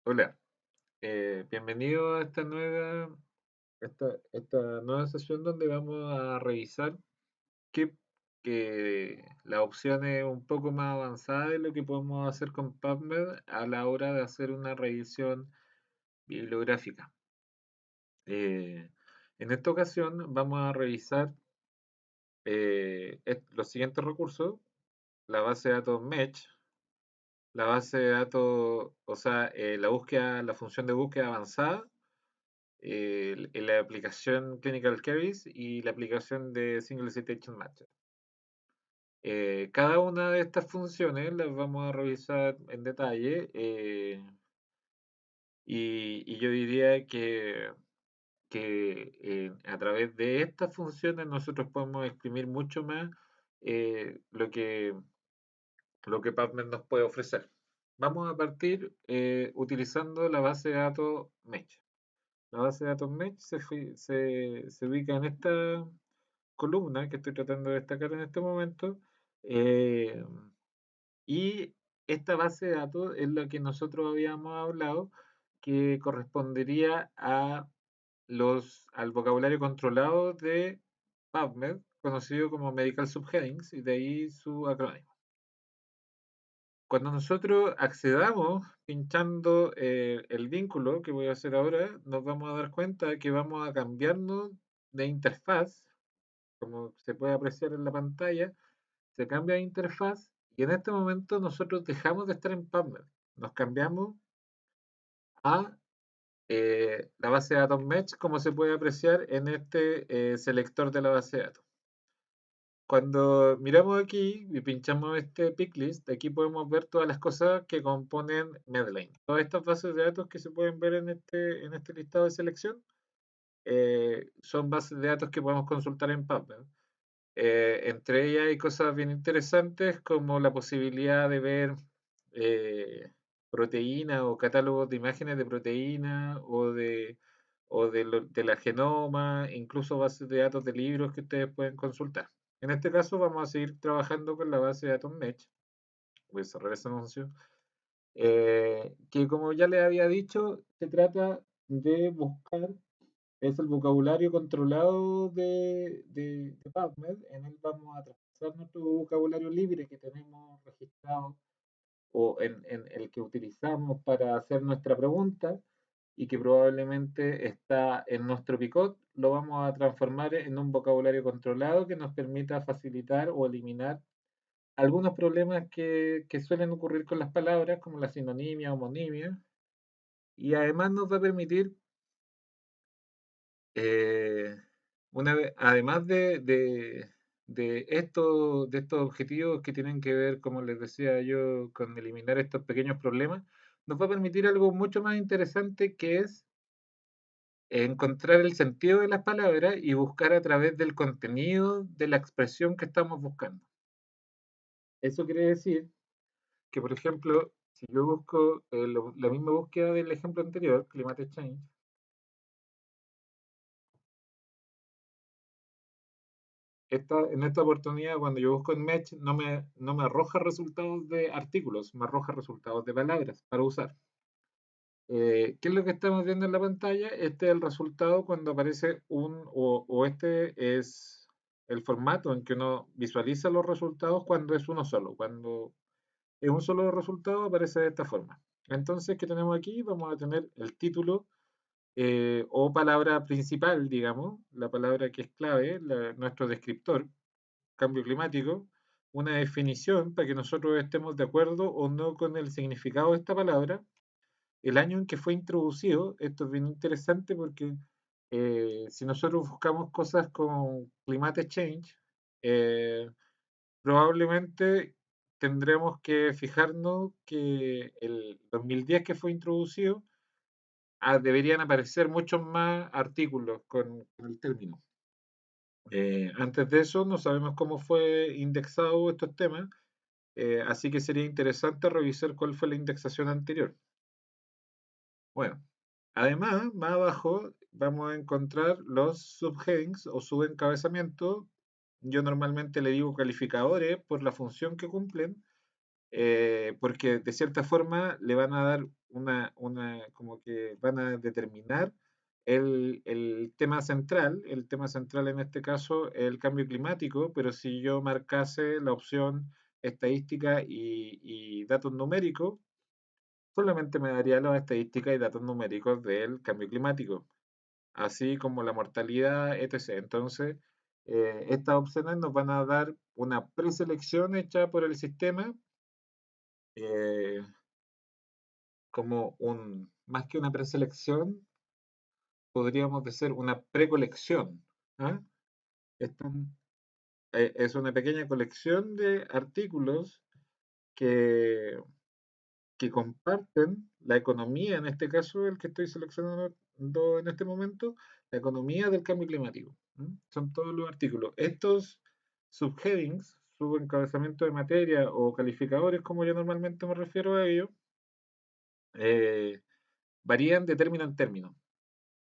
Hola, bienvenido a esta nueva sesión donde vamos a revisar que, que la opción es un poco más avanzada de lo que podemos hacer con PubMed a la hora de hacer una revisión bibliográfica. Eh, en esta ocasión vamos a revisar los siguientes recursos: la base de datos Match, la base de datos, o sea, la función de búsqueda avanzada, la aplicación Clinical Queries y la aplicación de Single Citation Matcher. Cada una de estas funciones las vamos a revisar en detalle, y yo diría que a través de estas funciones nosotros podemos exprimir mucho más lo que PubMed nos puede ofrecer. Vamos a partir utilizando la base de datos Match. La base de datos Match se ubica en esta columna que estoy tratando de destacar en este momento. eh, y esta base de datos es la que nosotros habíamos hablado, que correspondería al vocabulario controlado de PubMed, conocido como Medical Subheadings, y de ahí su acrónimo. Cuando nosotros accedamos pinchando el vínculo que voy a hacer ahora, nos vamos a dar cuenta que vamos a cambiarnos de interfaz. Como se puede apreciar en la pantalla, se cambia de interfaz y en este momento nosotros dejamos de estar en PubMed. Nos cambiamos a la base de datos Match, como se puede apreciar en este selector de la base de datos. Cuando miramos aquí y pinchamos este pick list, aquí podemos ver todas las cosas que componen Medline. Todas estas bases de datos que se pueden ver en este listado de selección son bases de datos que podemos consultar en PubMed. Entre ellas hay cosas bien interesantes como la posibilidad de ver eh, proteínas o catálogos de imágenes de proteínas o de la genoma, incluso bases de datos de libros que ustedes pueden consultar. En este caso vamos a seguir trabajando con la base de datos Match. Voy a cerrar ese anuncio. Que como ya les había dicho, se trata de buscar, es el vocabulario controlado de PubMed. En él vamos a traspasar nuestro vocabulario libre que tenemos registrado o en el que utilizamos para hacer nuestra pregunta y que probablemente está en nuestro picot. Lo vamos a transformar en un vocabulario controlado que nos permita facilitar o eliminar algunos problemas que suelen ocurrir con las palabras, como la sinonimia, homonimia, y además nos va a permitir eh, además de estos objetivos que tienen que ver, como les decía yo, con eliminar estos pequeños problemas, nos va a permitir algo mucho más interesante, que es encontrar el sentido de las palabras y buscar a través del contenido de la expresión que estamos buscando. Eso quiere decir que, por ejemplo, si yo busco la misma búsqueda del ejemplo anterior, Climate Change, en esta oportunidad, cuando yo busco en Match, no me arroja resultados de artículos, me arroja resultados de palabras para usar. ¿Qué es lo que estamos viendo en la pantalla? Este es el resultado cuando aparece o este es el formato en que uno visualiza los resultados cuando es uno solo. Cuando es un solo resultado aparece de esta forma. Entonces, ¿qué tenemos aquí? Vamos a tener el título o palabra principal, digamos, la palabra que es clave, nuestro descriptor, cambio climático, una definición para que nosotros estemos de acuerdo o no con el significado de esta palabra, el año en que fue introducido. Esto es bien interesante porque si nosotros buscamos cosas como climate change, eh, probablemente tendremos que fijarnos que el 2010 que fue introducido, deberían aparecer muchos más artículos con el término. Antes de eso no sabemos cómo fue indexado estos temas, así que sería interesante revisar cuál fue la indexación anterior. Bueno, además, más abajo vamos a encontrar los subheadings o subencabezamientos. Yo normalmente le digo calificadores por la función que cumplen, porque de cierta forma le van a dar como que van a determinar el tema central en este caso, el cambio climático, pero si yo marcase la opción estadística y datos numéricos, solamente me daría las estadísticas y datos numéricos del cambio climático, así como la mortalidad, etc. Entonces, estas opciones nos van a dar una preselección hecha por el sistema, eh, más que una preselección, podríamos decir una precolección. ¿Ah? Están- es una pequeña colección de artículos que, que comparten la economía, en este caso el que estoy seleccionando en este momento, la economía del cambio climático. ¿Mm? Son todos los artículos. Estos subheadings, subencabezamiento de materia o calificadores, como yo normalmente me refiero a ellos, eh, varían de término en término.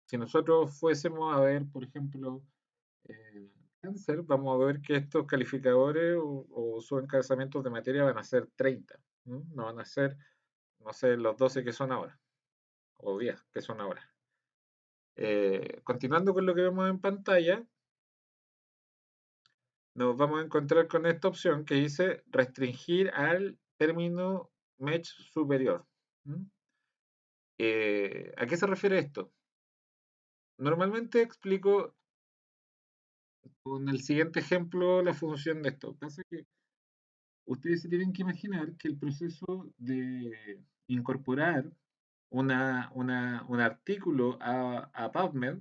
Si nosotros fuésemos a ver, por ejemplo, cáncer, vamos a ver que estos calificadores o subencabezamientos de materia van a ser 30, ¿no? No van a ser, no sé, los 12 que son ahora, o 10 que son ahora. Continuando con lo que vemos en pantalla, nos vamos a encontrar con esta opción que dice restringir al término MECH superior. ¿Mm? ¿A qué se refiere esto? Normalmente explico con el siguiente ejemplo la función de esto. Pasa que ustedes se tienen que imaginar que el proceso de incorporar un artículo a PubMed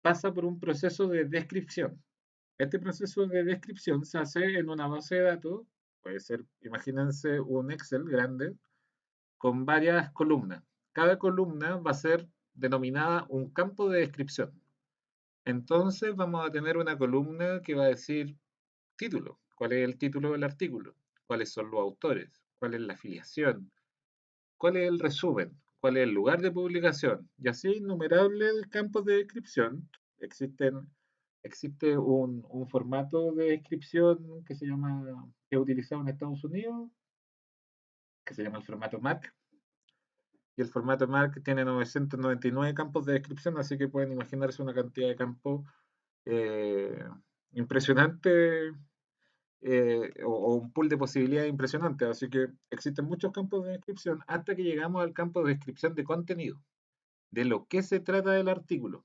pasa por un proceso de descripción. Este proceso de descripción se hace en una base de datos, puede ser, imagínense un Excel grande, con varias columnas. Cada columna va a ser denominada un campo de descripción. Entonces vamos a tener una columna que va a decir título, cuál es el título del artículo, cuáles son los autores, cuál es la afiliación, cuál es el resumen, cuál es el lugar de publicación, y así innumerables campos de descripción. Existe un formato de descripción que es utilizado en Estados Unidos, que se llama el formato MARC, y el formato MARC tiene 999 campos de descripción, así que pueden imaginarse una cantidad de campos eh, impresionante, o un pool de posibilidades impresionante. Así que existen muchos campos de descripción hasta que llegamos al campo de descripción de contenido, de lo que se trata del artículo.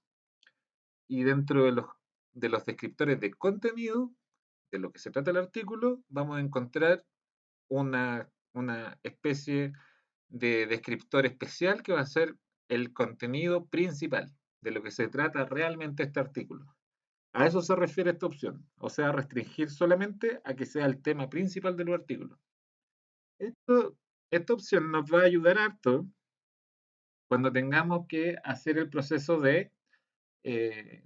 Y dentro de los descriptores de contenido, de lo que se trata el artículo, vamos a encontrar una especie de descriptor especial que va a ser el contenido principal, de lo que se trata realmente este artículo. A eso se refiere esta opción, o sea, restringir solamente a que sea el tema principal del artículo. Esto, esta opción nos va a ayudar harto cuando tengamos que hacer el proceso eh,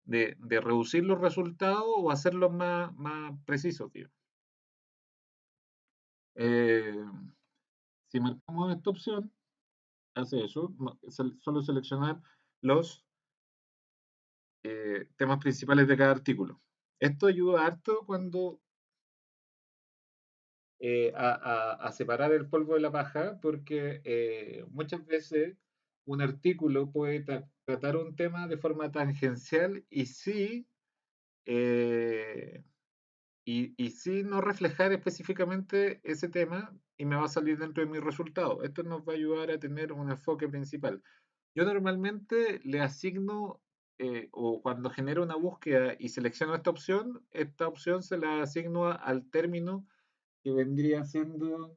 de reducir los resultados o hacerlos más precisos, tío. Eh, si marcamos esta opción, hace eso, solo seleccionar los temas principales de cada artículo. Esto ayuda harto cuando a separar el polvo de la paja, porque muchas veces un artículo puede tratar un tema de forma tangencial eh, y sí no reflejar específicamente ese tema y me va a salir dentro de mi resultado. Esto nos va a ayudar a tener un enfoque principal. Yo normalmente le asigno, o cuando genero una búsqueda y selecciono esta opción se la asigno al término que vendría siendo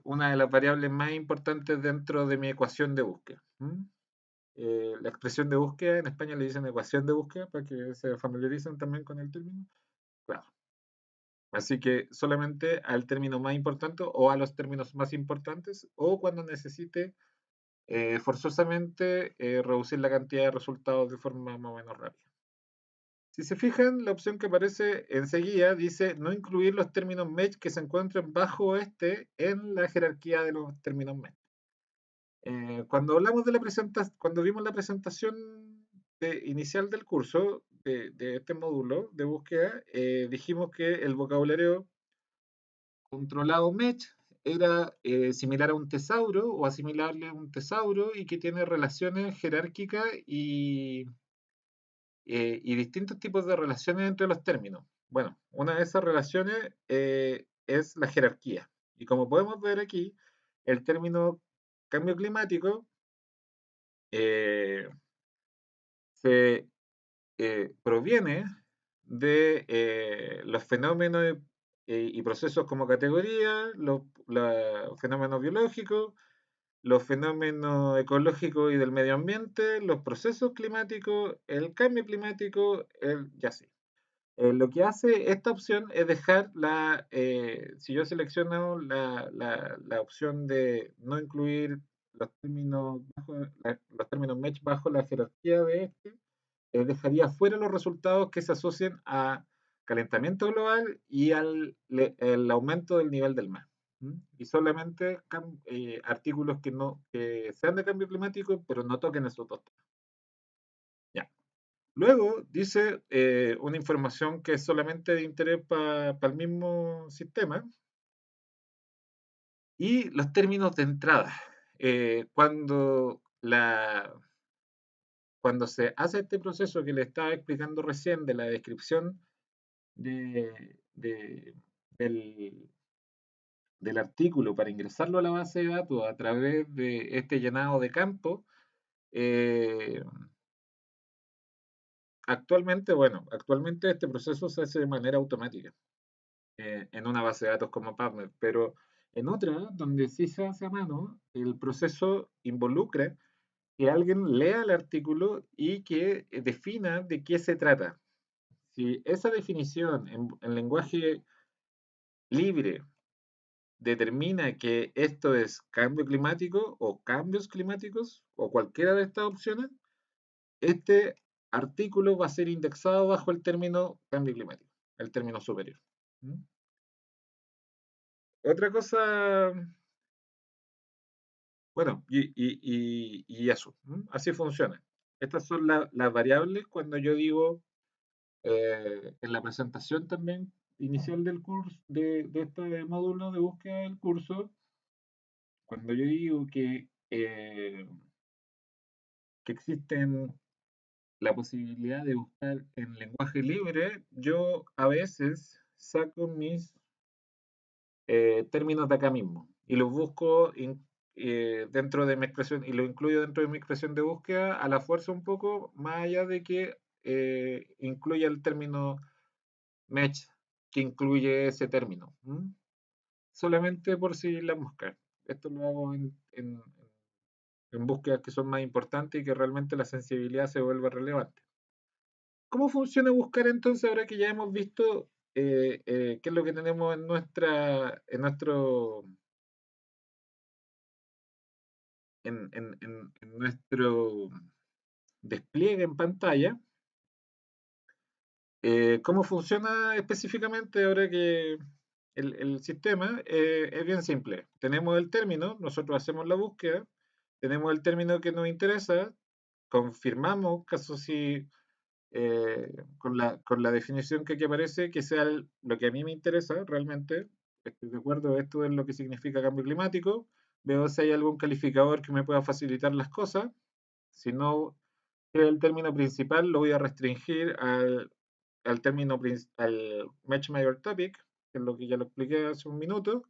una de las variables más importantes dentro de mi ecuación de búsqueda. ¿Mm? La expresión de búsqueda, en España le dicen ecuación de búsqueda para que se familiaricen también con el término. Claro. Así que solamente al término más importante o a los términos más importantes o cuando necesite forzosamente reducir la cantidad de resultados de forma más o menos rápida. Si se fijan, la opción que aparece enseguida dice no incluir los términos MESH que se encuentran bajo este en la jerarquía de los términos MESH. Cuando hablamos de cuando vimos la presentación inicial del curso de este módulo de búsqueda, dijimos que el vocabulario controlado MESH era similar a un tesauro o asimilable a un tesauro y que tiene relaciones jerárquicas y distintos tipos de relaciones entre los términos. Bueno, una de esas relaciones es la jerarquía. Y como podemos ver aquí, el término cambio climático eh, se proviene de los fenómenos y procesos como categoría, los fenómenos biológicos, los fenómenos ecológicos y del medio ambiente, los procesos climáticos, el cambio climático, y así. Lo que hace esta opción es dejar si yo selecciono la opción de no incluir los términos MESH bajo la jerarquía de este, dejaría fuera los resultados que se asocian a calentamiento global y el aumento del nivel del mar. Y solamente artículos que sean de cambio climático, pero no toquen esos dos temas. Ya. Luego dice una información que es solamente de interés para el mismo sistema y los términos de entrada. Cuando se hace este proceso que le estaba explicando recién de la descripción de- del, del artículo para ingresarlo a la base de datos a través de este llenado de campo, eh, actualmente este proceso se hace de manera automática en una base de datos como PubMed, pero en otra, donde sí se hace a mano, el proceso involucra que alguien lea el artículo y que defina de qué se trata. Si esa definición en lenguaje libre determina que esto es cambio climático o cambios climáticos o cualquiera de estas opciones, este artículo va a ser indexado bajo el término cambio climático, el término superior. ¿Mm? Otra cosa, bueno, y eso, así funciona. Estas son las variables cuando yo digo en la presentación también inicial del curso, de este módulo de búsqueda del curso, cuando yo digo que existen la posibilidad de buscar en lenguaje libre, yo a veces saco mis términos de acá mismo y los busco dentro de mi expresión y los incluyo dentro de mi expresión de búsqueda a la fuerza un poco, más allá de que incluya el término match que incluye ese término. Solamente por si la mosca. Esto lo hago en búsquedas que son más importantes y que realmente la sensibilidad se vuelva relevante. ¿Cómo funciona buscar entonces ahora que ya hemos visto qué es lo que tenemos en nuestro despliegue en pantalla? ¿Cómo funciona específicamente ahora que el sistema? Es bien simple. Tenemos el término, nosotros hacemos la búsqueda, tenemos el término que nos interesa, confirmamos caso si con la definición que aquí aparece, que sea lo que a mí me interesa realmente. Estoy de acuerdo, esto es lo que significa cambio climático. Veo si hay algún calificador que me pueda facilitar las cosas. Si no es el término principal, lo voy a restringir al Match Major Topic, que es lo que ya lo expliqué hace un minuto.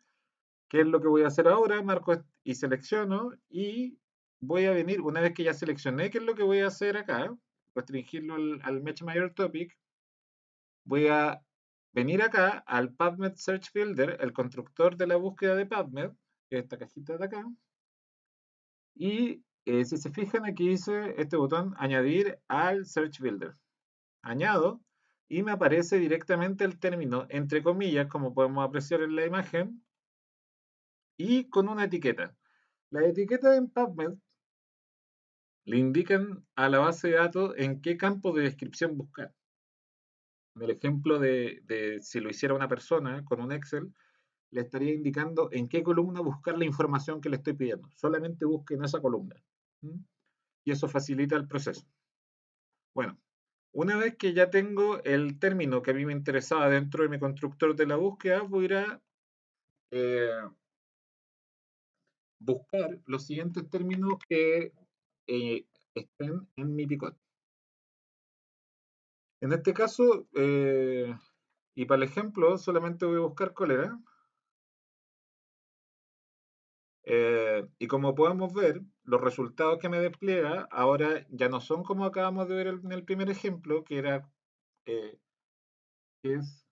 ¿Qué es lo que voy a hacer ahora? Marco y selecciono y voy a venir, una vez que ya seleccioné qué es lo que voy a hacer acá, restringirlo al Match Major Topic, voy a venir acá al PubMed Search Builder, el constructor de la búsqueda de PubMed, que es esta cajita de acá, y si se fijan aquí dice este botón añadir al Search Builder. Añado y me aparece directamente el término entre comillas, como podemos apreciar en la imagen, y con una etiqueta. Las etiquetas en PubMed le indican a la base de datos en qué campo de descripción buscar. En el ejemplo de si lo hiciera una persona con un Excel, le estaría indicando en qué columna buscar la información que le estoy pidiendo. Solamente busque en esa columna. ¿Mm? Y eso facilita el proceso. Bueno, una vez que ya tengo el término que a mí me interesaba dentro de mi constructor de la búsqueda, voy a ir a buscar los siguientes términos que estén en mi picot. En este caso, y para el ejemplo, solamente voy a buscar cólera. Y como podemos ver, los resultados que me despliega ahora ya no son como acabamos de ver en el primer ejemplo, eh, que es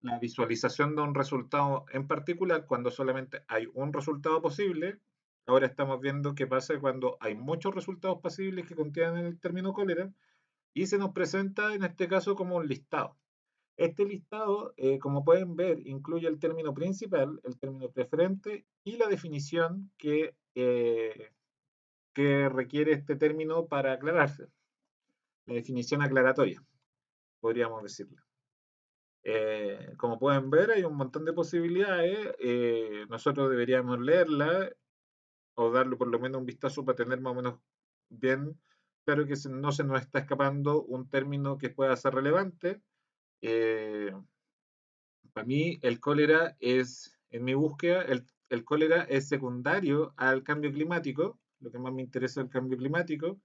la visualización de un resultado en particular cuando solamente hay un resultado posible. Ahora estamos viendo qué pasa cuando hay muchos resultados posibles que contienen el término cólera y se nos presenta en este caso como un listado. Este listado, como pueden ver, incluye el término principal, el término preferente y la definición que requiere este término para aclararse. La definición aclaratoria, podríamos decirlo. Como pueden ver, hay un montón de posibilidades. Nosotros deberíamos leerla o darle por lo menos un vistazo para tener más o menos bien claro que no se nos está escapando un término que pueda ser relevante. Eh, para mí, el cólera es, en mi búsqueda, el cólera es secundario al cambio climático. Lo que más me interesa es el cambio climático.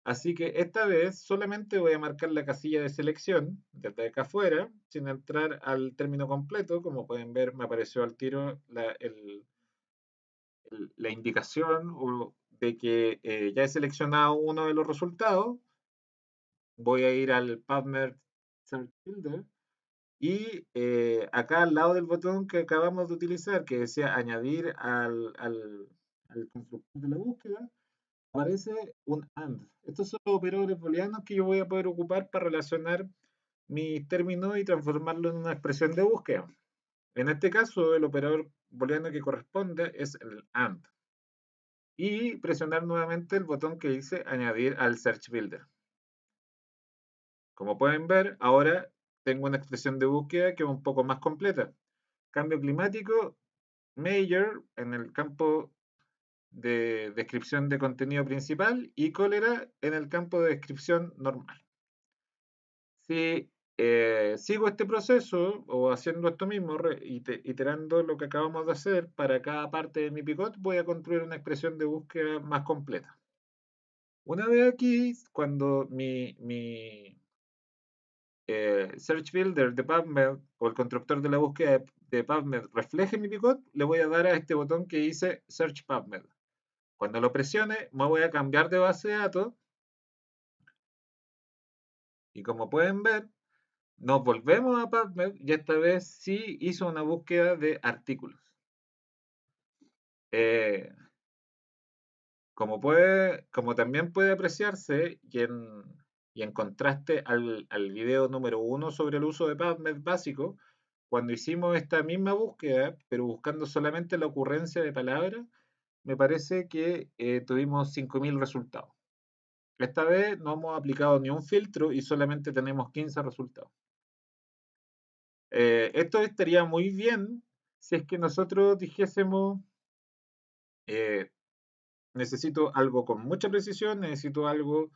Así que esta vez solamente voy a marcar la casilla de selección desde acá afuera, sin entrar al término completo. Como pueden ver, me apareció al tiro la indicación de que ya he seleccionado uno de los resultados. Voy a ir al PubMed Search Builder y acá al lado del botón que acabamos de utilizar, que decía añadir al constructor de la búsqueda, aparece un AND. Estos son los operadores booleanos que yo voy a poder ocupar para relacionar mis términos y transformarlo en una expresión de búsqueda. En este caso, el operador booleano que corresponde es el AND. Y presionar nuevamente el botón que dice añadir al Search Builder. Como pueden ver, ahora tengo una expresión de búsqueda que es un poco más completa. Cambio climático, Major, en el campo de descripción de contenido principal y cólera en el campo de descripción normal. Si sigo este proceso o haciendo esto mismo, iterando lo que acabamos de hacer para cada parte de mi picot, voy a construir una expresión de búsqueda más completa. Una vez aquí, cuando mi Search Builder de PubMed o el constructor de la búsqueda de PubMed refleje mi picot, le voy a dar a este botón que dice Search PubMed. Cuando lo presione, me voy a cambiar de base de datos y como pueden ver, nos volvemos a PubMed y esta vez sí hizo una búsqueda de artículos. Eh, como también puede apreciarse y en contraste al video número 1 sobre el uso de PubMed básico, cuando hicimos esta misma búsqueda, pero buscando solamente la ocurrencia de palabras, me parece que tuvimos 5.000 resultados. Esta vez no hemos aplicado ni un filtro y solamente tenemos 15 resultados. Esto estaría muy bien si es que nosotros dijésemos, eh, necesito algo con mucha precisión, necesito algo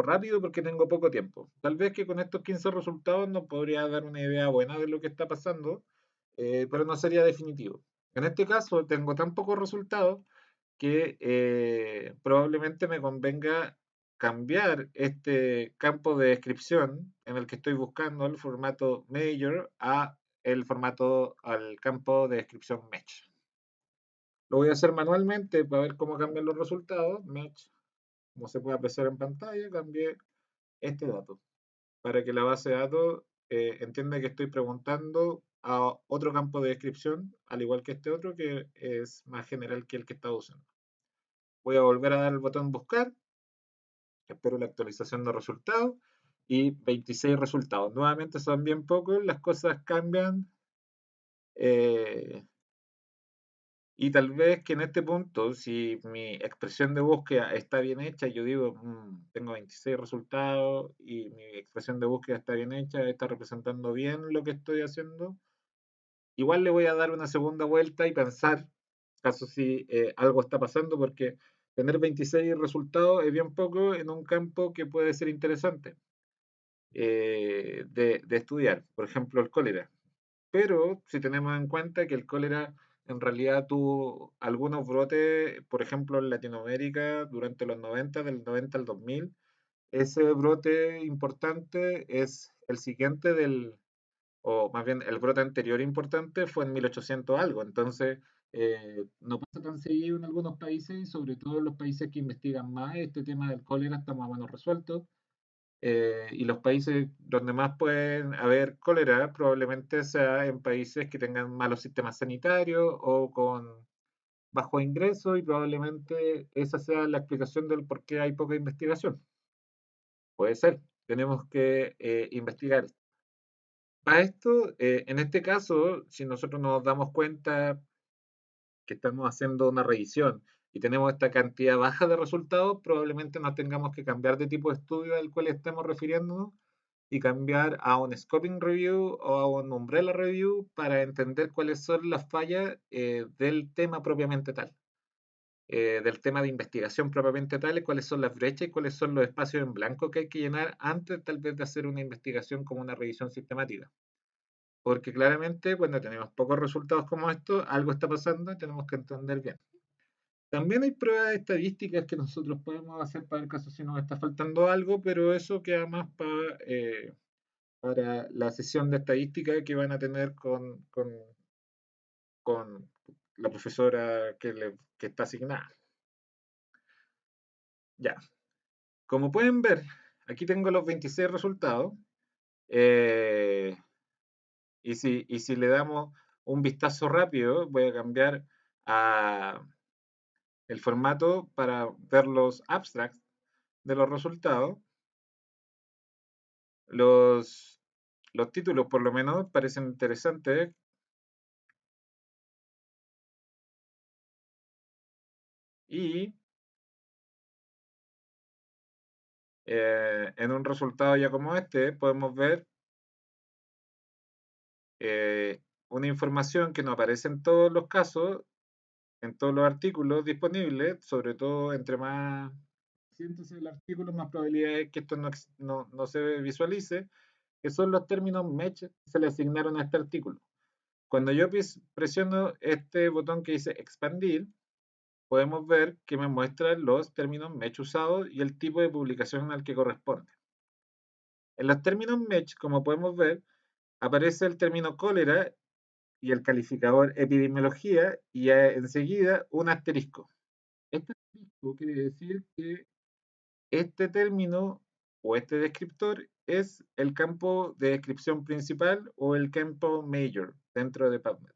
rápido porque tengo poco tiempo. Tal vez que con estos 15 resultados nos podría dar una idea buena de lo que está pasando, pero no sería definitivo. En este caso tengo tan pocos resultados que probablemente me convenga cambiar este campo de descripción en el que estoy buscando el formato Major al campo de descripción Mesh. Lo voy a hacer manualmente para ver cómo cambian los resultados. Mesh, como se puede apreciar en pantalla, cambié este dato para que la base de datos entienda que estoy preguntando a otro campo de descripción, al igual que este otro que es más general que el que estaba usando. Voy a volver a dar el botón buscar, espero la actualización de resultados y 26 resultados. Nuevamente son bien pocos, las cosas cambian eh, y tal vez que en este punto, si mi expresión de búsqueda está bien hecha, yo digo, tengo 26 resultados y mi expresión de búsqueda está bien hecha, está representando bien lo que estoy haciendo, igual le voy a dar una segunda vuelta y pensar, caso si algo está pasando, porque tener 26 resultados es bien poco en un campo que puede ser interesante de estudiar, por ejemplo, el cólera. Pero si tenemos en cuenta que el cólera en realidad tuvo algunos brotes, por ejemplo, en Latinoamérica durante los 90, del 90 al 2000. Ese brote importante es el siguiente o más bien el brote anterior importante fue en 1800 algo. Entonces, no pasa tan seguido en algunos países y sobre todo en los países que investigan más este tema del cólera está más o menos resuelto. Y los países donde más pueden haber cólera probablemente sea en países que tengan malos sistemas sanitarios o con bajo ingreso y probablemente esa sea la explicación del por qué hay poca investigación. Puede ser, tenemos que investigar. Para esto, en este caso, si nosotros nos damos cuenta que estamos haciendo una revisión y tenemos esta cantidad baja de resultados, probablemente nos tengamos que cambiar de tipo de estudio al cual estemos refiriéndonos y cambiar a un scoping review o a un umbrella review para entender cuáles son las fallas del tema propiamente tal, del tema de investigación propiamente tal, y cuáles son las brechas y cuáles son los espacios en blanco que hay que llenar antes tal vez de hacer una investigación como una revisión sistemática. Porque claramente cuando tenemos pocos resultados como estos, algo está pasando y tenemos que entender bien. También hay pruebas estadísticas que nosotros podemos hacer para el caso si nos está faltando algo, pero eso queda más para la sesión de estadística que van a tener con la profesora que está asignada. Ya, como pueden ver, aquí tengo los 26 resultados. eh, y si le damos un vistazo rápido, voy a cambiar a el formato para ver los abstracts de los resultados. Los, los títulos, por lo menos, parecen interesantes. Y en un resultado ya como este, podemos ver una información que no aparece en todos los casos, en todos los artículos disponibles, sobre todo entre más reciente sea el artículo, más probabilidad es que esto no se visualice, que son los términos MESH que se le asignaron a este artículo. Cuando yo presiono este botón que dice expandir, podemos ver que me muestra los términos MESH usados y el tipo de publicación al que corresponde. En los términos MESH, como podemos ver, aparece el término cólera y el calificador epidemiología y enseguida un asterisco. Este asterisco quiere decir que este término o este descriptor es el campo de descripción principal o el campo major dentro de PubMed.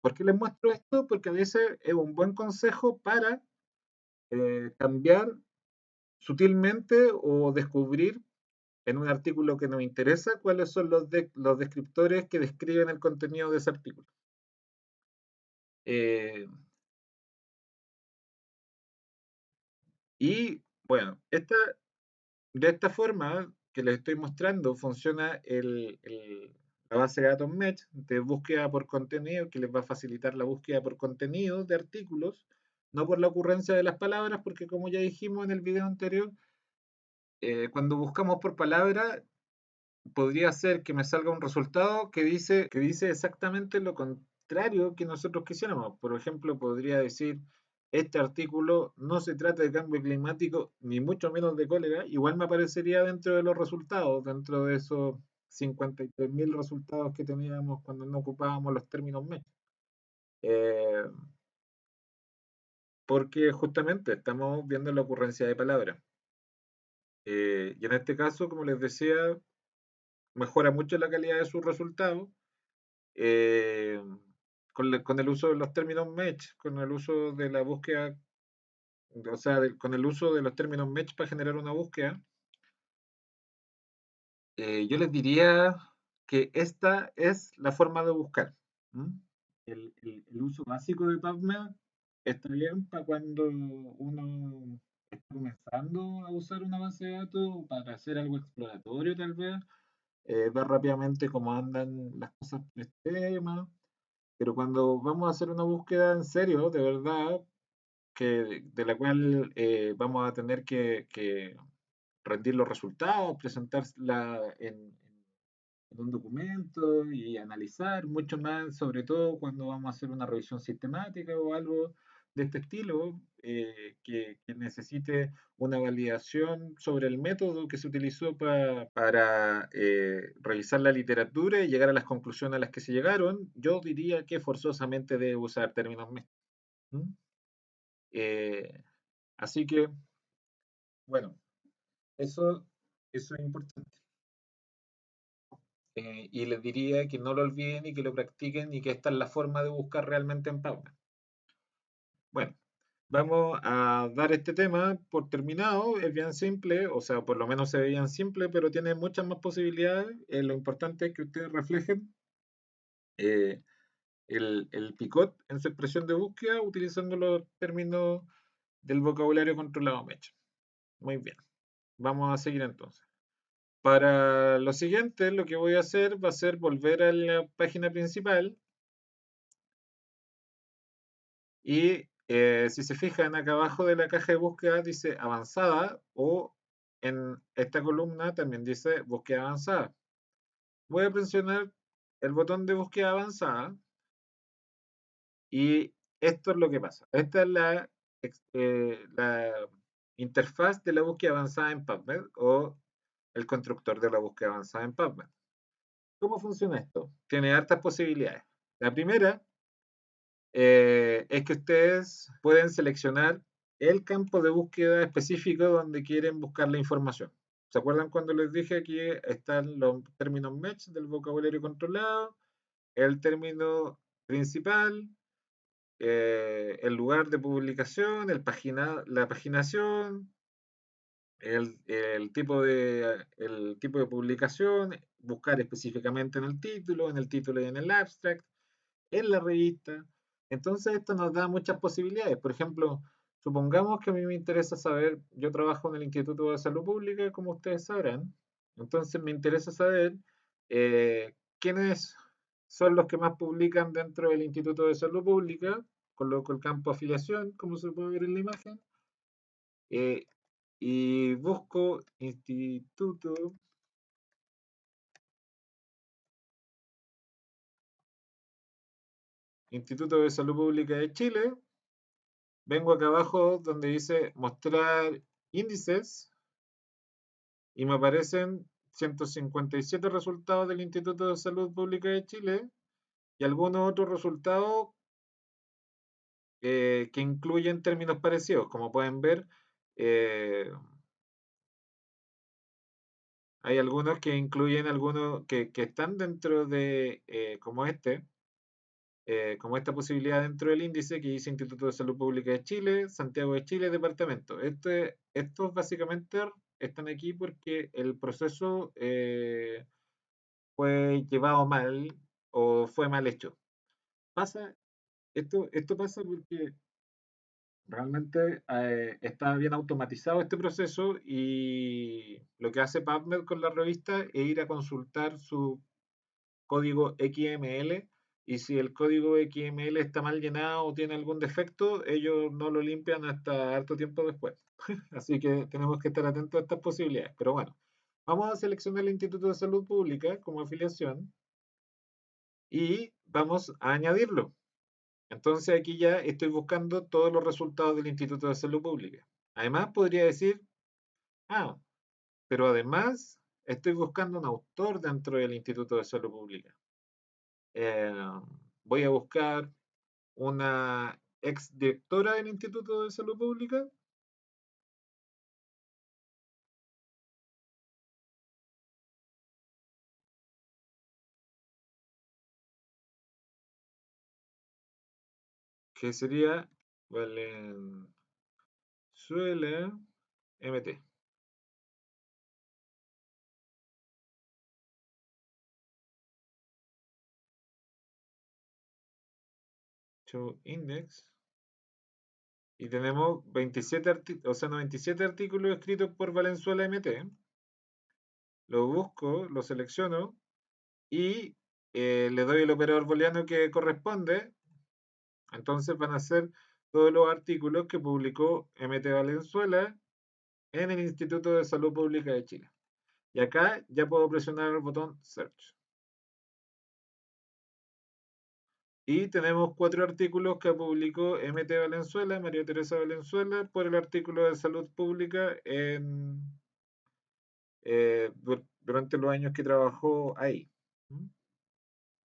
¿Por qué les muestro esto? Porque a veces es un buen consejo para cambiar sutilmente o descubrir en un artículo que nos interesa cuáles son los descriptores que describen el contenido de ese artículo. Eh, y bueno, de esta forma que les estoy mostrando funciona la base de datos MESH de búsqueda por contenido, que les va a facilitar la búsqueda por contenido de artículos, no por la ocurrencia de las palabras, porque como ya dijimos en el video anterior, cuando buscamos por palabra, podría ser que me salga un resultado que dice exactamente lo contrario que nosotros quisiéramos. Por ejemplo, podría decir, este artículo no se trata de cambio climático, ni mucho menos de cólera, igual me aparecería dentro de los resultados, dentro de esos 53.000 resultados que teníamos cuando no ocupábamos los términos MES. Eh, porque justamente estamos viendo la ocurrencia de palabras. Y en este caso, como les decía, mejora mucho la calidad de sus resultados eh, con el uso de los términos match, con el uso de la búsqueda, o sea, con el uso de los términos match para generar una búsqueda, yo les diría que esta es la forma de buscar. ¿M? El uso básico de PubMed está bien para cuando uno está comenzando a usar una base de datos para hacer algo exploratorio tal vez, ver rápidamente cómo andan las cosas por este tema. Pero cuando vamos a hacer una búsqueda en serio, de verdad, de la cual vamos a tener que rendir los resultados, presentarla en un documento y analizar mucho más, sobre todo cuando vamos a hacer una revisión sistemática o algo de este estilo, que necesite una validación sobre el método que se utilizó para revisar la literatura y llegar a las conclusiones a las que se llegaron. Yo diría que forzosamente debe usar términos mixtos. ¿Mm? Eh, Así que, bueno, eso, eso es importante. Y les diría que no lo olviden y que lo practiquen y que esta es la forma de buscar realmente en PubMed. Bueno, vamos a dar este tema por terminado. Es bien simple, o sea, por lo menos se ve bien simple, pero tiene muchas más posibilidades. Lo importante es que ustedes reflejen eh, el picot en su expresión de búsqueda utilizando los términos del vocabulario controlado Mecha. Muy bien, vamos a seguir entonces. Para lo siguiente, lo que voy a hacer va a ser volver a la página principal y si se fijan acá abajo de la caja de búsqueda dice avanzada o en esta columna también dice búsqueda avanzada. Voy a presionar el botón de búsqueda avanzada y esto es lo que pasa. Esta es la interfaz de la búsqueda avanzada en PubMed o el constructor de la búsqueda avanzada en PubMed. ¿Cómo funciona esto? Tiene hartas posibilidades. La primera es que ustedes pueden seleccionar el campo de búsqueda específico donde quieren buscar la información. ¿Se acuerdan cuando les dije que están los términos match del vocabulario controlado, el término principal, el lugar de publicación, la paginación, el tipo de publicación, buscar específicamente en el título y en el abstract, en la revista? Entonces esto nos da muchas posibilidades. Por ejemplo, supongamos que a mí me interesa saber, yo trabajo en el Instituto de Salud Pública, como ustedes sabrán, entonces me interesa saber quiénes son los que más publican dentro del Instituto de Salud Pública. Coloco el campo afiliación, como se puede ver en la imagen, eh, y busco Instituto de Salud Pública de Chile. Vengo acá abajo donde dice mostrar índices y me aparecen 157 resultados del Instituto de Salud Pública de Chile y algunos otros resultados que incluyen términos parecidos. Como pueden ver, eh, hay algunos que incluyen algunos que están dentro de, como esta posibilidad dentro del índice que dice Instituto de Salud Pública de Chile, Santiago de Chile, departamento. Estos básicamente están aquí porque el proceso fue llevado mal o fue mal hecho. Pasa, esto pasa porque realmente está bien automatizado este proceso y lo que hace PubMed con la revista es ir a consultar su código XML y si el código XML está mal llenado o tiene algún defecto, ellos no lo limpian hasta harto tiempo después. Así que tenemos que estar atentos a estas posibilidades. Pero bueno, vamos a seleccionar el Instituto de Salud Pública como afiliación y vamos a añadirlo. Entonces aquí ya estoy buscando todos los resultados del Instituto de Salud Pública. Además podría decir, ah, pero además estoy buscando un autor dentro del Instituto de Salud Pública. Eh, Voy a buscar una ex directora del Instituto de Salud Pública. Que sería Valenzuela MT. Show Index. Y tenemos 97 artículos escritos por Valenzuela MT. Lo busco, lo selecciono y le doy el operador booleano que corresponde. Entonces van a ser todos los artículos que publicó MT Valenzuela en el Instituto de Salud Pública de Chile. Y acá ya puedo presionar el botón Search. Y tenemos 4 artículos que publicó MT Valenzuela, María Teresa Valenzuela, por el artículo de salud pública durante los años que trabajó ahí,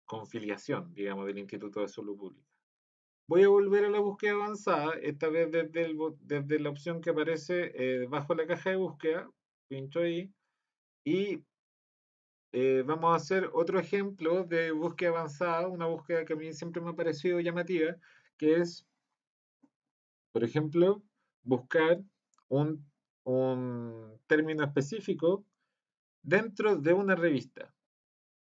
con filiación, digamos, del Instituto de Salud Pública. Voy a volver a la búsqueda avanzada, esta vez desde la opción que aparece bajo la caja de búsqueda, pincho ahí, y vamos a hacer otro ejemplo de búsqueda avanzada, una búsqueda que a mí siempre me ha parecido llamativa, que es, por ejemplo, buscar un, un término específico dentro de una revista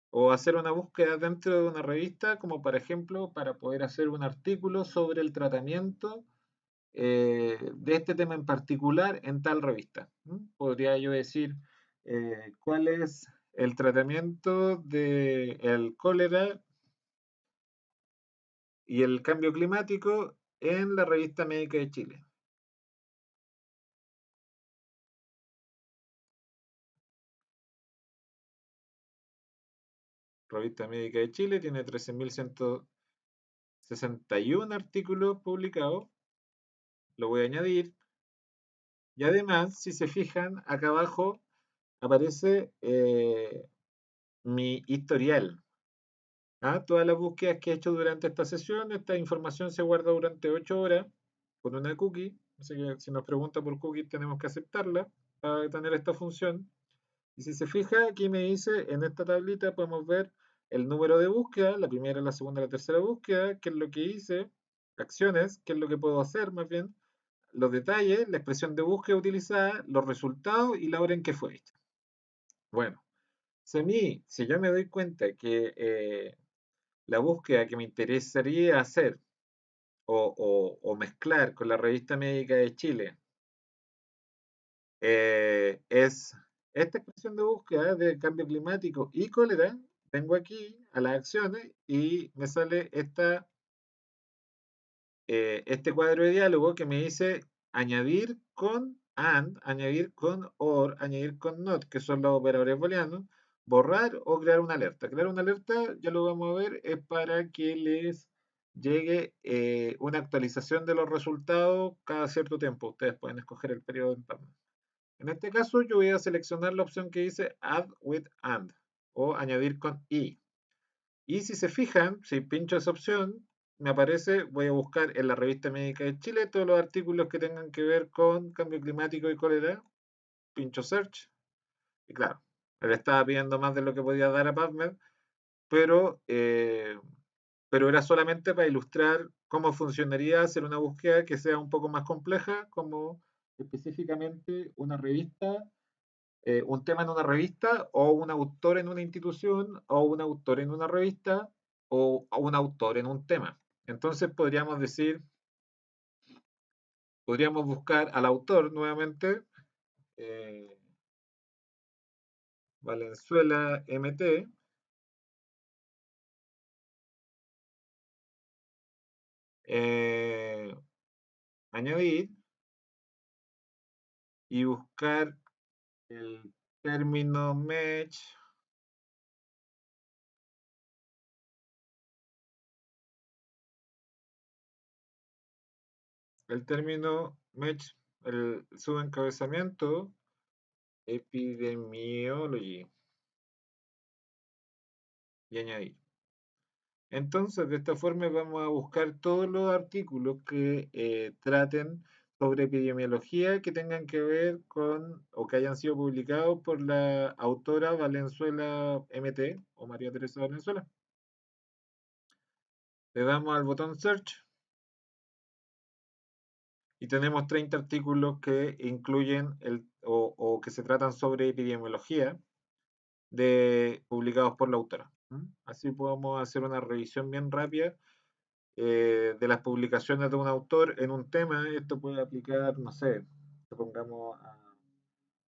o hacer una búsqueda dentro de una revista, como por ejemplo para poder hacer un artículo sobre el tratamiento de este tema en particular en tal revista. Podría yo decir cuál es el tratamiento del cólera y el cambio climático en la revista Médica de Chile. Revista Médica de Chile tiene 13.161 artículos publicados. Lo voy a añadir. Y además, si se fijan, acá abajo aparece mi historial. Todas las búsquedas que he hecho durante esta sesión, esta información se guarda durante 8 horas con una cookie. Así que si nos pregunta por cookie, tenemos que aceptarla para tener esta función. Y si se fija, aquí me dice, en esta tablita podemos ver el número de búsqueda, la primera, la segunda, la tercera búsqueda, qué es lo que hice, acciones, qué es lo que puedo hacer más bien, los detalles, la expresión de búsqueda utilizada, los resultados y la hora en que fue hecha. Bueno, si yo me doy cuenta que la búsqueda que me interesaría hacer o mezclar con la Revista Médica de Chile es esta expresión de búsqueda de cambio climático y cólera, vengo aquí a las acciones y me sale este cuadro de diálogo que me dice añadir con and, añadir con or, añadir con not, que son los operadores booleanos, borrar o crear una alerta. Crear una alerta, ya lo vamos a ver, es para que les llegue una actualización de los resultados cada cierto tiempo. Ustedes pueden escoger el periodo en Pubmed. En este caso, yo voy a seleccionar la opción que dice add with and o añadir con y. Y si se fijan, si pincho esa opción, me aparece, voy a buscar en la Revista Médica de Chile todos los artículos que tengan que ver con cambio climático y cólera. Pincho search. Y claro, él estaba pidiendo más de lo que podía dar a PubMed, pero, eh, pero era solamente para ilustrar cómo funcionaría hacer una búsqueda que sea un poco más compleja, como específicamente una revista, un tema en una revista, o un autor en una institución, o un autor en una revista, o un autor en un tema. Entonces podríamos decir, podríamos buscar al autor nuevamente, eh, Valenzuela MT, eh, añadir y buscar el término match, el término match, el subencabezamiento, epidemiology, y añadir. Entonces, de esta forma vamos a buscar todos los artículos que traten sobre epidemiología que tengan que ver con o que hayan sido publicados por la autora Valenzuela MT o María Teresa Valenzuela. Le damos al botón Search y tenemos 30 artículos que incluyen o que se tratan sobre epidemiología publicados por la autora. Así podemos hacer una revisión bien rápida de las publicaciones de un autor en un tema. Esto puede aplicar, no sé, supongamos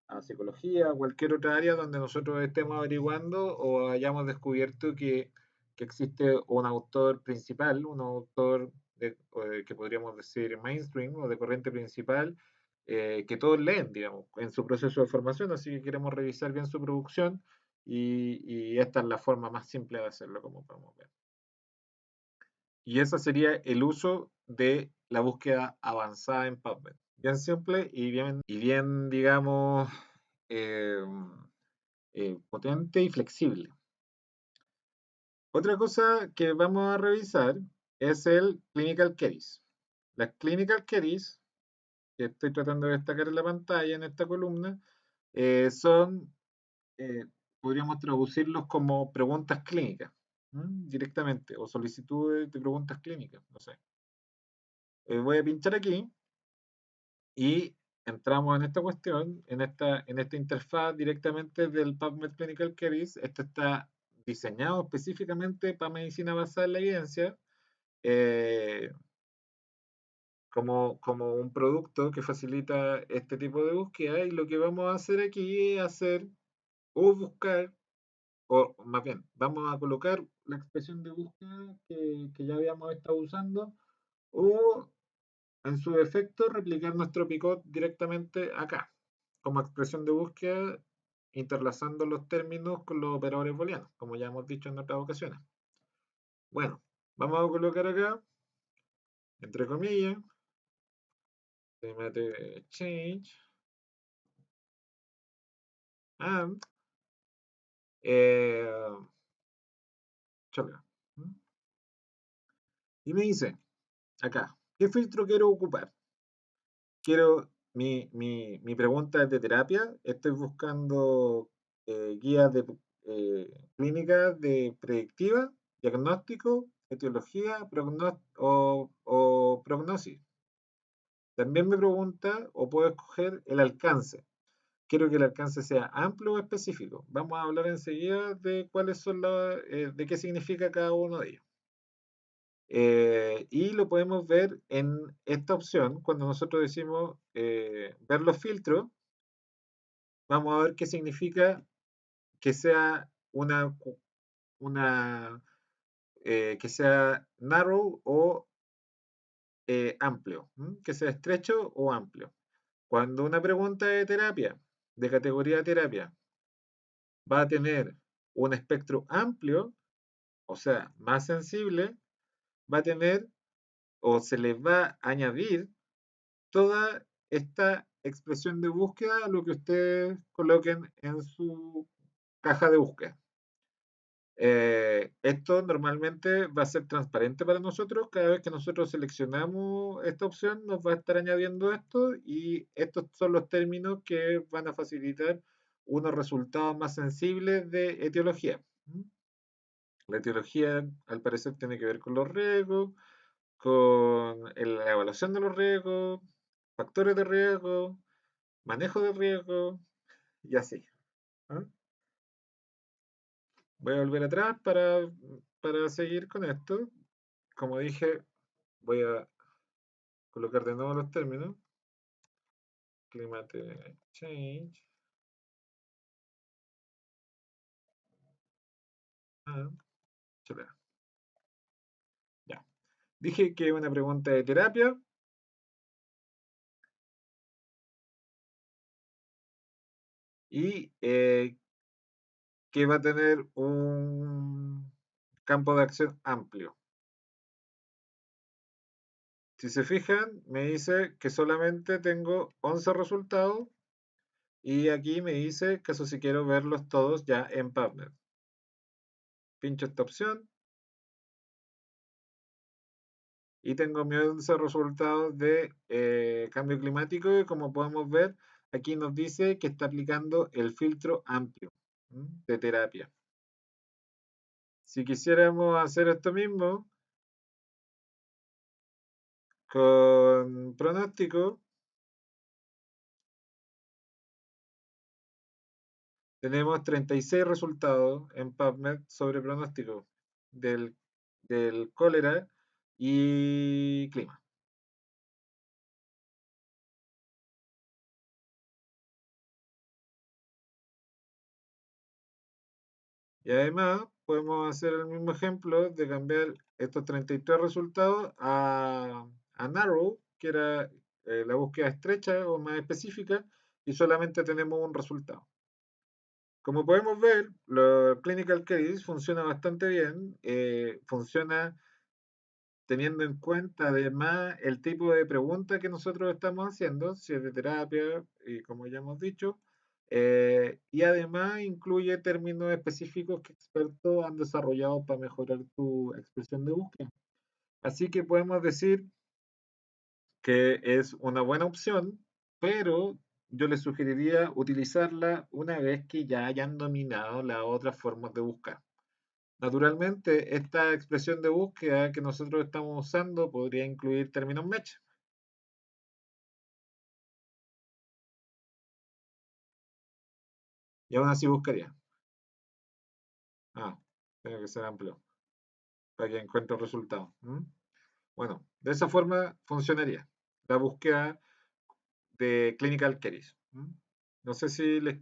a psicología, a cualquier otra área donde nosotros estemos averiguando o hayamos descubierto que existe un autor principal, un autor que podríamos decir mainstream o de corriente principal, que todos leen, digamos, en su proceso de formación, así que queremos revisar bien su producción y esta es la forma más simple de hacerlo, como podemos ver. Y ese sería el uso de la búsqueda avanzada en PubMed. Bien simple y bien digamos, eh, potente y flexible. Otra cosa que vamos a revisar es el Clinical Queries. Las Clinical Queries, que estoy tratando de destacar en la pantalla en esta columna, son, eh, podríamos traducirlos como preguntas clínicas, directamente, o solicitudes de preguntas clínicas, no sé. Voy a pinchar aquí y entramos en esta cuestión, en esta interfaz directamente del PubMed Clinical Queries. Esto está diseñado específicamente para medicina basada en la evidencia, eh, como un producto que facilita este tipo de búsqueda, y lo que vamos a hacer aquí es hacer o buscar, o más bien, vamos a colocar la expresión de búsqueda que ya habíamos estado usando, o en su defecto replicar nuestro picot directamente acá, como expresión de búsqueda, interlazando los términos con los operadores booleanos, como ya hemos dicho en otras ocasiones. Bueno, vamos a colocar acá, entre comillas, change and eh, choca. Y me dice acá, ¿qué filtro quiero ocupar? Mi pregunta es de terapia. Estoy buscando guías de clínicas de predictiva, diagnóstico, etiología o prognosis. También me pregunta o puedo escoger el alcance. Quiero que el alcance sea amplio o específico. Vamos a hablar enseguida de cuáles son de qué significa cada uno de ellos. Y lo podemos ver en esta opción. Cuando nosotros decimos ver los filtros, vamos a ver qué significa que sea una que sea narrow o amplio, que sea estrecho o amplio. Cuando una pregunta de terapia, de categoría de terapia, va a tener un espectro amplio, o sea, más sensible, va a tener o se les va a añadir toda esta expresión de búsqueda a lo que ustedes coloquen en su caja de búsqueda. Esto normalmente va a ser transparente para nosotros. Cada vez que nosotros seleccionamos esta opción, nos va a estar añadiendo esto, y estos son los términos que van a facilitar unos resultados más sensibles de etiología. La etiología, al parecer, tiene que ver con los riesgos, con la evaluación de los riesgos, factores de riesgo, manejo de riesgo y así. ¿Ah? Voy a volver atrás para seguir con esto. Como dije, voy a colocar de nuevo los términos. Climate change. Ah, chulea. Ya. Dije que una pregunta de terapia y que va a tener un campo de acción amplio. Si se fijan, me dice que solamente tengo 11 resultados, y aquí me dice caso si quiero verlos todos ya en PubMed. Pincho esta opción y tengo mis 11 resultados de cambio climático, y como podemos ver, aquí nos dice que está aplicando el filtro amplio de terapia. Si quisiéramos hacer esto mismo con pronóstico, tenemos 36 resultados en PubMed sobre pronóstico del, del cólera y clima. Y además podemos hacer el mismo ejemplo de cambiar estos 33 resultados a Narrow, que era la búsqueda estrecha o más específica, y solamente tenemos un resultado. Como podemos ver, los Clinical Case funciona bastante bien, funciona teniendo en cuenta además el tipo de pregunta que nosotros estamos haciendo, si es de terapia, y como ya hemos dicho, y además incluye términos específicos que expertos han desarrollado para mejorar tu expresión de búsqueda. Así que podemos decir que es una buena opción, pero yo les sugeriría utilizarla una vez que ya hayan dominado las otras formas de buscar. Naturalmente, esta expresión de búsqueda que nosotros estamos usando podría incluir términos match. Y aún así buscaría. Ah, tiene que ser amplio para que encuentre el resultado. ¿Mm? Bueno, de esa forma funcionaría la búsqueda de Clinical Queries. ¿Mm? No sé si les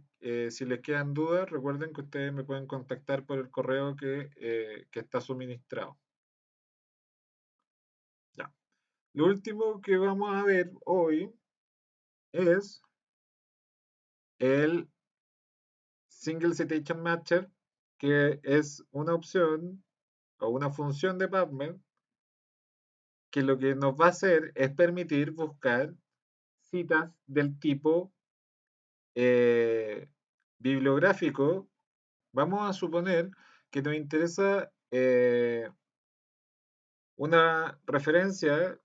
quedan dudas, recuerden que ustedes me pueden contactar por el correo que está suministrado. Ya. Lo último que vamos a ver hoy es el Single Citation Matcher, que es una opción o una función de PubMed que lo que nos va a hacer es permitir buscar citas del tipo eh, bibliográfico. Vamos a suponer que nos interesa una referencia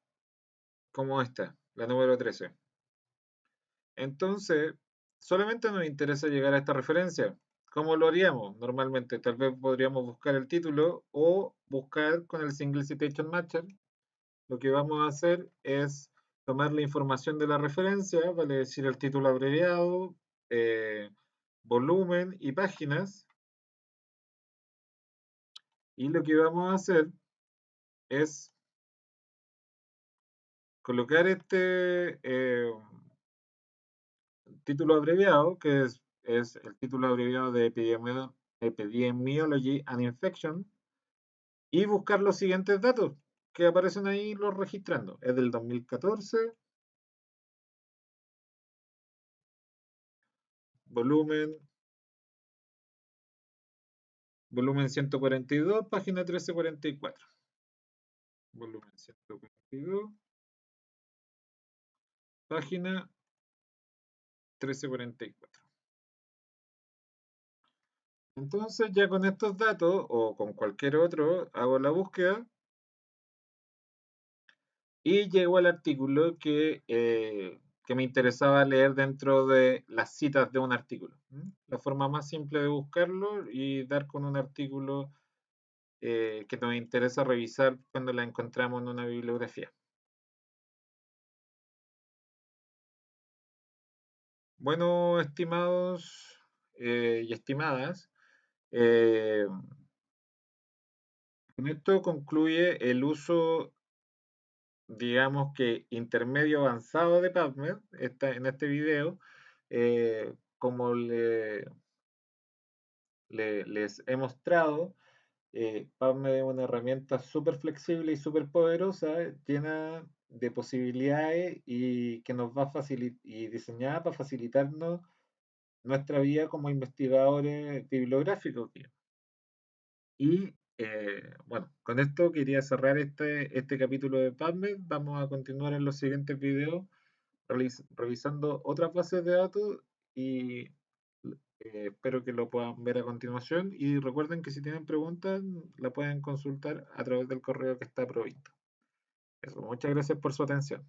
como esta, la número 13. Entonces, solamente nos interesa llegar a esta referencia. ¿Cómo lo haríamos? Normalmente, tal vez podríamos buscar el título o buscar con el Single Citation Matcher. Lo que vamos a hacer es tomar la información de la referencia, vale decir el título abreviado, eh, volumen y páginas. Y lo que vamos a hacer es colocar este título abreviado, que es el título abreviado de Epidemiology and Infection, y buscar los siguientes datos que aparecen ahí los registrando. Es del 2014, volumen, volumen 142, página 1344. Volumen 142, página 1344. Entonces ya con estos datos o con cualquier otro hago la búsqueda y llego al artículo que me interesaba leer dentro de las citas de un artículo. La forma más simple de buscarlo y dar con un artículo que nos interesa revisar cuando la encontramos en una bibliografía. Bueno, estimados y estimadas, eh, con esto concluye el uso, digamos que intermedio avanzado de PubMed en este video. Como les he mostrado, PubMed es una herramienta súper flexible y súper poderosa, llena de posibilidades y que nos va a facilitar y diseñada para facilitarnos nuestra vida como investigadores bibliográficos. Y bueno, con esto quería cerrar este capítulo de PubMed. Vamos a continuar en los siguientes videos revisando otras bases de datos y espero que lo puedan ver a continuación. Y recuerden que si tienen preguntas, la pueden consultar a través del correo que está provisto. Eso, muchas gracias por su atención.